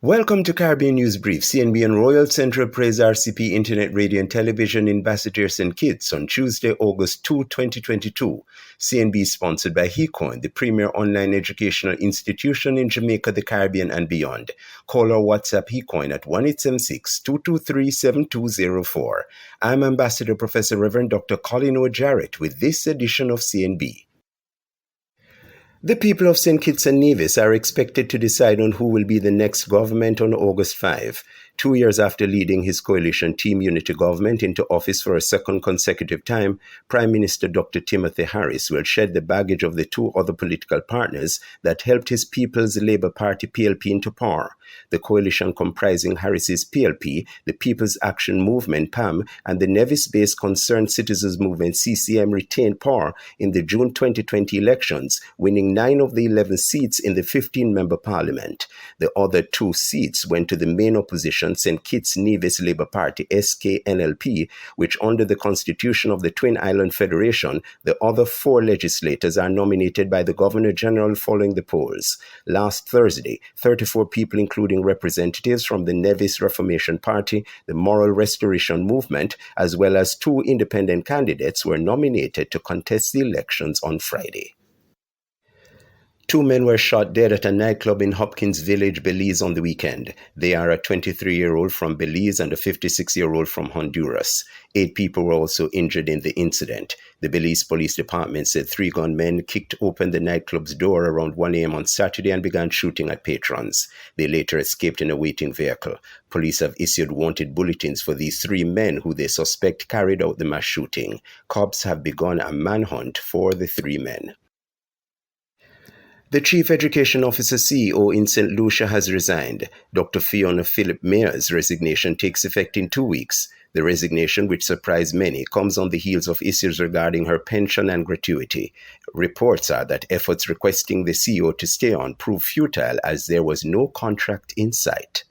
Welcome to Caribbean News Brief. CNB and Royal Central praise RCP Internet Radio and Television Ambassador St. Kitts on Tuesday, August 2, 2022. CNB is sponsored by HeCoin, the premier online educational institution in Jamaica, the Caribbean, and beyond. Call or WhatsApp HeCoin at 1-876-223-7204. I'm Ambassador Professor Reverend Dr. Colin O. Jarrett with this edition of CNB. The people of St. Kitts and Nevis are expected to decide on who will be the next government on August 5, 2 years after leading his coalition Team Unity government into office for a second consecutive time. Prime Minister Dr. Timothy Harris will shed the baggage of the two other political partners that helped his People's Labour Party PLP into power. The coalition comprising Harris's PLP, the People's Action Movement PAM, and the Nevis-based Concerned Citizens Movement CCM retained power in the June 2020 elections, winning 9 of the 11 seats in the 15-member parliament. The other 2 seats went to the main opposition, St. Kitts Nevis Labour Party SKNLP, which under the constitution of the Twin Island Federation, the other 4 legislators are nominated by the Governor-General following the polls. Last Thursday, 34 people, including representatives from the Nevis Reformation Party, the Moral Restoration Movement, as well as 2 independent candidates, were nominated to contest the elections on Friday. 2 men were shot dead at a nightclub in Hopkins Village, Belize on the weekend. They are a 23-year-old from Belize and a 56-year-old from Honduras. 8 people were also injured in the incident. The Belize Police Department said 3 gunmen kicked open the nightclub's door around 1 a.m. on Saturday and began shooting at patrons. They later escaped in a waiting vehicle. Police have issued wanted bulletins for these 3 men who they suspect carried out the mass shooting. Cops have begun a manhunt for the 3 men. The Chief Education Officer CEO in St. Lucia has resigned. Dr. Fiona Philip Mayer's resignation takes effect in 2 weeks. The resignation, which surprised many, comes on the heels of issues regarding her pension and gratuity. Reports are that efforts requesting the CEO to stay on proved futile as there was no contract in sight.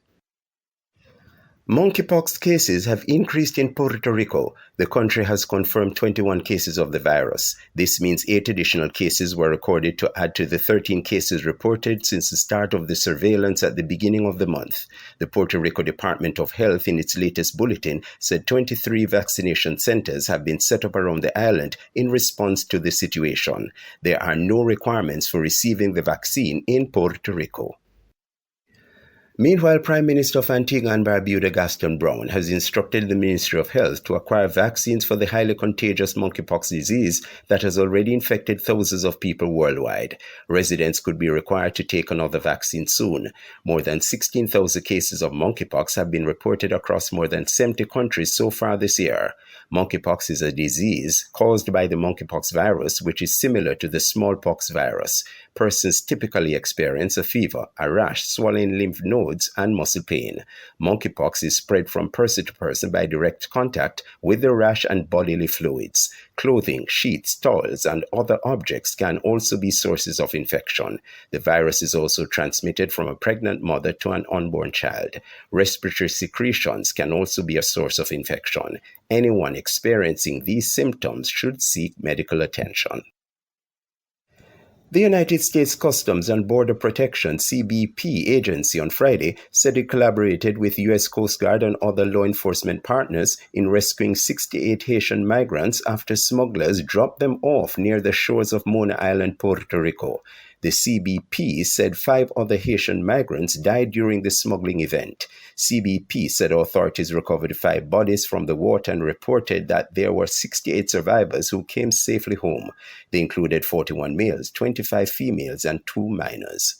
Monkeypox cases have increased in Puerto Rico. The country has confirmed 21 cases of the virus. This means 8 additional cases were recorded to add to the 13 cases reported since the start of the surveillance at the beginning of the month. The Puerto Rico Department of Health, in its latest bulletin, said 23 vaccination centers have been set up around the island in response to the situation. There are no requirements for receiving the vaccine in Puerto Rico. Meanwhile, Prime Minister of Antigua and Barbuda Gaston Brown has instructed the Ministry of Health to acquire vaccines for the highly contagious monkeypox disease that has already infected thousands of people worldwide. Residents could be required to take another vaccine soon. More than 16,000 cases of monkeypox have been reported across more than 70 countries so far this year. Monkeypox is a disease caused by the monkeypox virus, which is similar to the smallpox virus. Persons typically experience a fever, a rash, swelling lymph nodes, and muscle pain. Monkeypox is spread from person to person by direct contact with the rash and bodily fluids. Clothing, sheets, towels, and other objects can also be sources of infection. The virus is also transmitted from a pregnant mother to an unborn child. Respiratory secretions can also be a source of infection. Anyone experiencing these symptoms should seek medical attention. The United States Customs and Border Protection CBP agency on Friday said it collaborated with U.S. Coast Guard and other law enforcement partners in rescuing 68 Haitian migrants after smugglers dropped them off near the shores of Mona Island, Puerto Rico. The CBP said 5 other Haitian migrants died during the smuggling event. CBP said authorities recovered 5 bodies from the water and reported that there were 68 survivors who came safely home. They included 41 males, 25 females, and 2 minors.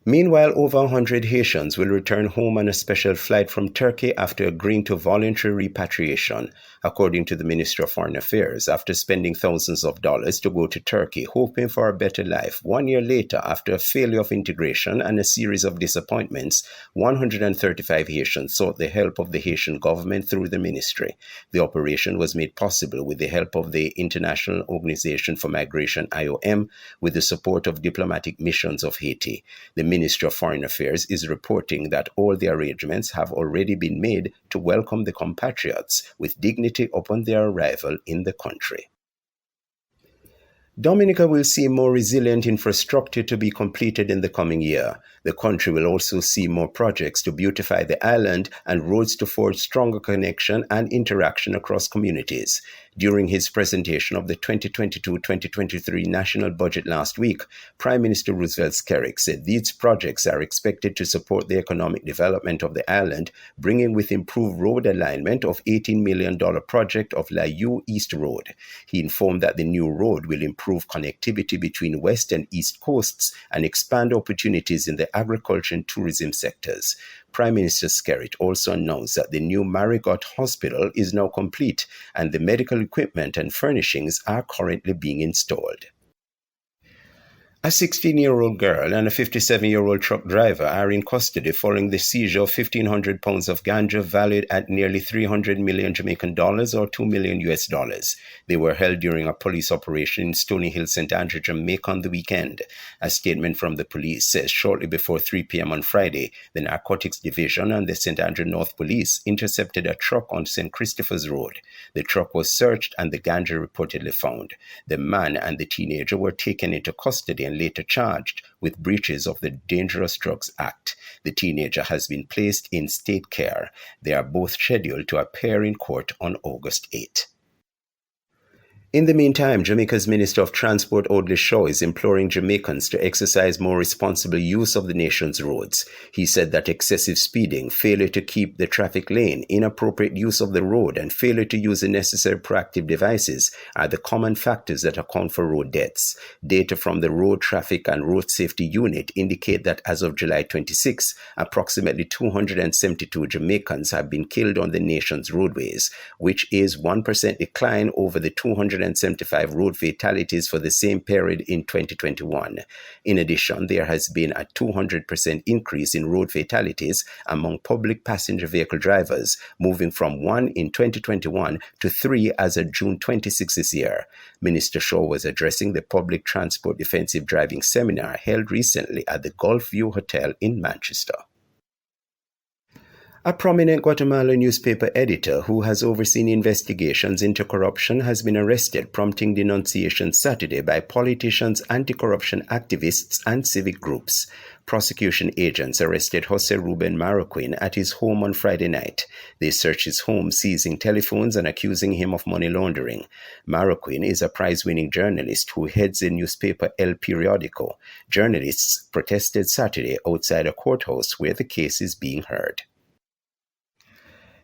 Meanwhile, over 100 Haitians will return home on a special flight from Turkey after agreeing to voluntary repatriation, according to the Ministry of Foreign Affairs, after spending thousands of dollars to go to Turkey, hoping for a better life. 1 year later, after a failure of integration and a series of disappointments, 135 Haitians sought the help of the Haitian government through the ministry. The operation was made possible with the help of the International Organization for Migration, IOM, with the support of diplomatic missions of Haiti. The Ministry of Foreign Affairs is reporting that all the arrangements have already been made to welcome the compatriots with dignity upon their arrival in the country. Dominica will see more resilient infrastructure to be completed in the coming year. The country will also see more projects to beautify the island and roads to forge stronger connection and interaction across communities. During his presentation of the 2022-2023 national budget last week, Prime Minister Roosevelt Skerritt said these projects are expected to support the economic development of the island, bringing with improved road alignment of $18 million project of Layou East Road. He informed that the new road will improve connectivity between west and east coasts and expand opportunities in the agriculture and tourism sectors. Prime Minister Skerritt also announced that the new Marigot Hospital is now complete and the medical equipment and furnishings are currently being installed. A 16-year-old girl and a 57-year-old truck driver are in custody following the seizure of 1,500 pounds of ganja valued at nearly 300 million Jamaican dollars or $2 million US. They were held during a police operation in Stony Hill, St. Andrew, Jamaica on the weekend. A statement from the police says shortly before 3 p.m. on Friday, the Narcotics Division and the St. Andrew North Police intercepted a truck on St. Christopher's Road. The truck was searched and the ganja reportedly found. The man and the teenager were taken into custody and later charged with breaches of the Dangerous Drugs Act. The teenager has been placed in state care. They are both scheduled to appear in court on August 8. In the meantime, Jamaica's Minister of Transport Audley Shaw is imploring Jamaicans to exercise more responsible use of the nation's roads. He said that excessive speeding, failure to keep the traffic lane, inappropriate use of the road, and failure to use the necessary proactive devices are the common factors that account for road deaths. Data from the Road Traffic and Road Safety Unit indicate that as of July 26, approximately 272 Jamaicans have been killed on the nation's roadways, which is 1% decline over the 275 road fatalities for the same period in 2021. In addition, there has been a 200% increase in road fatalities among public passenger vehicle drivers, moving from 1 in 2021 to 3 as of June 26 this year. Minister Shaw was addressing the Public Transport Defensive Driving Seminar held recently at the Gulf View Hotel in Manchester. A prominent Guatemalan newspaper editor who has overseen investigations into corruption has been arrested, prompting denunciation Saturday by politicians, anti-corruption activists, and civic groups. Prosecution agents arrested Jose Ruben Marroquin at his home on Friday night. They searched his home, seizing telephones and accusing him of money laundering. Marroquin is a prize-winning journalist who heads the newspaper El Periódico. Journalists protested Saturday outside a courthouse where the case is being heard.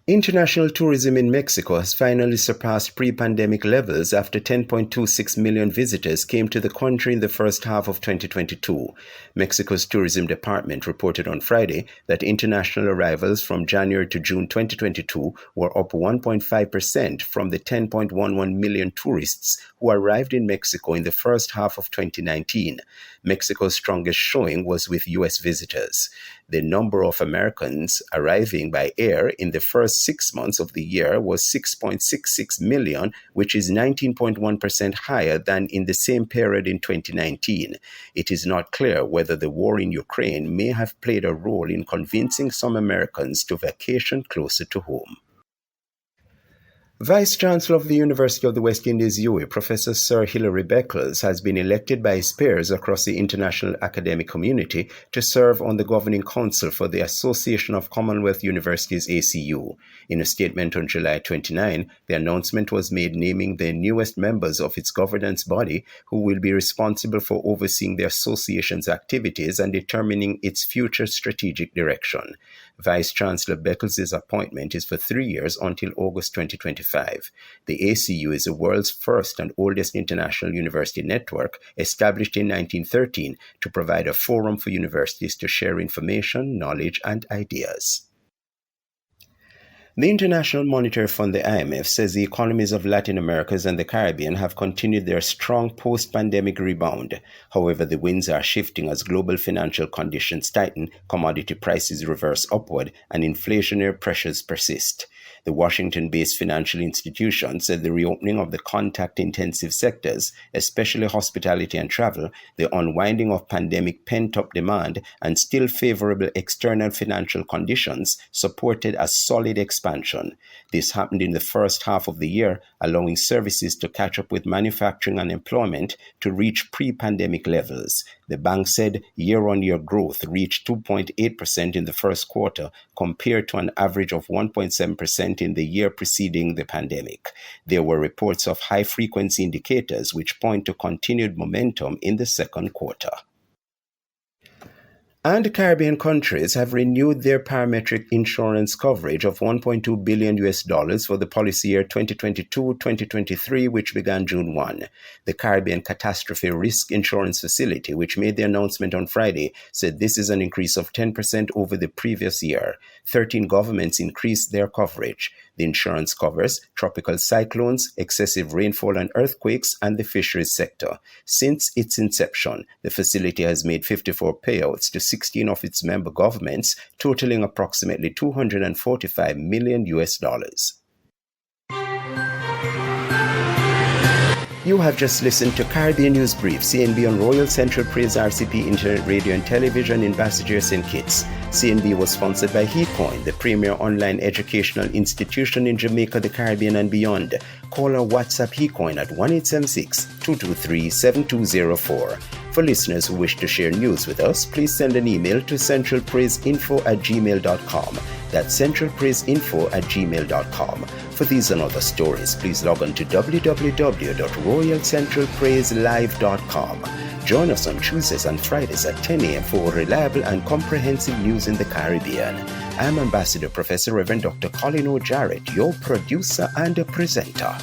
International tourism in Mexico has finally surpassed pre-pandemic levels after 10.26 million visitors came to the country in the first half of 2022. Mexico's tourism department reported on Friday that international arrivals from January to June 2022 were up 1.5% from the 10.11 million tourists who arrived in Mexico in the first half of 2019. Mexico's strongest showing was with U.S. visitors. The number of Americans arriving by air in the first 6 months of the year was 6.66 million, which is 19.1% higher than in the same period in 2019. It is not clear whether the war in Ukraine may have played a role in convincing some Americans to vacation closer to home. Vice-Chancellor of the University of the West Indies, UWI, Professor Sir Hilary Beckles, has been elected by his peers across the international academic community to serve on the Governing Council for the Association of Commonwealth Universities, ACU. In a statement on July 29, the announcement was made naming the newest members of its governance body who will be responsible for overseeing the association's activities and determining its future strategic direction. Vice-Chancellor Beckles' appointment is for 3 years until August 2025. The ACU is the world's first and oldest international university network, established in 1913 to provide a forum for universities to share information, knowledge, and ideas. The International Monetary Fund, the IMF, says the economies of Latin America and the Caribbean have continued their strong post-pandemic rebound. However, the winds are shifting as global financial conditions tighten, commodity prices reverse upward, and inflationary pressures persist. The Washington-based financial institution said the reopening of the contact-intensive sectors, especially hospitality and travel, the unwinding of pandemic pent-up demand, and still favorable external financial conditions supported a solid expansion expansion. This happened in the first half of the year, allowing services to catch up with manufacturing and employment to reach pre-pandemic levels. The bank said year-on-year growth reached 2.8% in the first quarter, compared to an average of 1.7% in the year preceding the pandemic. There were reports of high-frequency indicators which point to continued momentum in the second quarter. And Caribbean countries have renewed their parametric insurance coverage of $1.2 billion for the policy year 2022-2023, which began June 1. The Caribbean Catastrophe Risk Insurance Facility, which made the announcement on Friday, said this is an increase of 10% over the previous year. 13 governments increased their coverage. The insurance covers tropical cyclones, excessive rainfall and earthquakes, and the fisheries sector. Since its inception, the facility has made 54 payouts to 16 of its member governments, totaling approximately $245 million. You have just listened to Caribbean News Brief, CNB on Royal Central Praise RCP Internet Radio and Television in Basseterre St. Kitts. CNB was sponsored by HeCoin, the premier online educational institution in Jamaica, the Caribbean and beyond. Call or WhatsApp HeCoin at 1-876-223-7204. For listeners who wish to share news with us, please send an email to centralpraiseinfo@gmail.com. That's centralpraiseinfo@gmail.com. For these and other stories, please log on to www.royalcentralpraiselive.com. Join us on Tuesdays and Fridays at 10 a.m. for reliable and comprehensive news in the Caribbean. I'm Ambassador Professor Reverend Dr. Colin O'Jarrett, your producer and presenter.